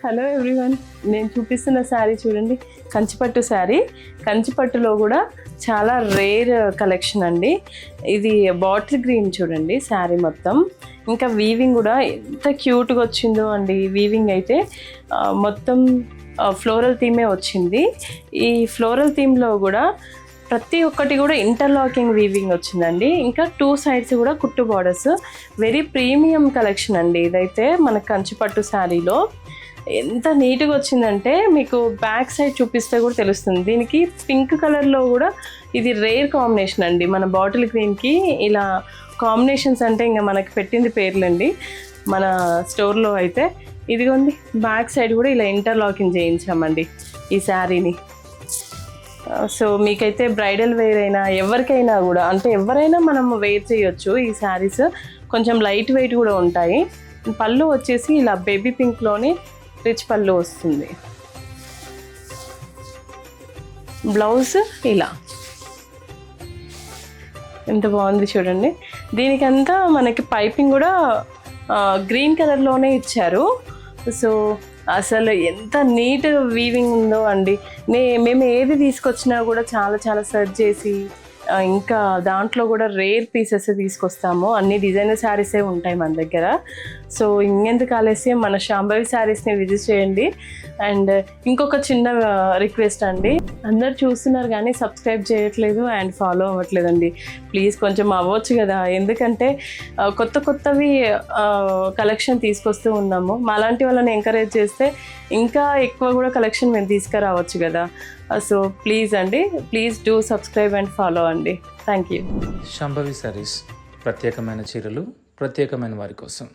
Hello everyone, నేను చూపిస్తున్న శారీ చూడండి, కంచిపట్టు శారీ. కంచిపట్టులో కూడా చాలా రేర్ కలెక్షన్ అండి. ఇది బాటిల్ గ్రీన్ చూడండి శారీ మొత్తం. ఇంకా వీవింగ్ కూడా ఎంత క్యూట్గా వచ్చిందో అండి. వీవింగ్ అయితే మొత్తం ఫ్లోరల్ థీమే వచ్చింది. ఈ ఫ్లోరల్ థీమ్లో కూడా ప్రతి ఒక్కటి కూడా ఇంటర్లాకింగ్ వీవింగ్ వచ్చిందండి. ఇంకా 2 సైడ్స్ కూడా కుట్టు బార్డర్స్. వెరీ ప్రీమియం కలెక్షన్ అండి ఇదైతే. మన కంచిపట్టు శారీలో ఎంత నీట్గా వచ్చిందంటే మీకు బ్యాక్ సైడ్ చూపిస్తే కూడా తెలుస్తుంది. దీనికి పింక్ కలర్లో కూడా ఇది రేర్ కాంబినేషన్ అండి. మన బాటిల్ గ్రీన్కి ఇలా కాంబినేషన్స్ అంటే ఇంకా మనకి పెట్టింది పేర్లండి మన స్టోర్లో అయితే. ఇదిగోండి బ్యాక్ సైడ్ కూడా ఇలా ఇంటర్లాకింగ్ చేయించామండి ఈ శారీని. సో మీకైతే బ్రైడల్ వేర్ అయినా ఎవరికైనా కూడా, అంటే ఎవరైనా మనం వేర్ చేయొచ్చు ఈ శారీస్. కొంచెం లైట్ వెయిట్ కూడా ఉంటాయి. పళ్ళు వచ్చేసి ఇలా బేబీ పింక్లోని రిచ్ పళ్ళు వస్తుంది. బ్లౌజ్ ఇలా ఎంత బాగుంది చూడండి. దీనికంతా మనకి పైపింగ్ కూడా గ్రీన్ కలర్లోనే ఇచ్చారు. సో అసలు ఎంత నీట్ వీవింగ్ ఉందో అండి. మేము ఏది తీసుకొచ్చినా కూడా చాలా చాలా సెర్చ్ చేసి ఇంకా దాంట్లో కూడా రేర్ పీసెస్ తీసుకొస్తాము. అన్ని డిజైనర్ శారీసే ఉంటాయి మన దగ్గర. సో ఇంకెందుకు ఆలస్యం, మన శాంభవి శారీస్ని విజిట్ చేయండి. అండ్ ఇంకొక చిన్న రిక్వెస్ట్ అండి, అందరు చూస్తున్నారు కానీ సబ్స్క్రైబ్ చేయట్లేదు అండ్ ఫాలో అవ్వట్లేదండి. ప్లీజ్ కొంచెం అవ్వచ్చు కదా, ఎందుకంటే కొత్తవి కలెక్షన్ తీసుకొస్తూ ఉన్నాము. మాలాంటి వాళ్ళని ఎంకరేజ్ చేస్తే ఇంకా ఎక్కువ కూడా కలెక్షన్ మేము తీసుకురావచ్చు కదా. సో ప్లీజ్ అండి, please do subscribe and follow అండి. Thank you. శాంభవి శారీస్, ప్రత్యేకమైన చీరలు ప్రత్యేకమైన వారి కోసం.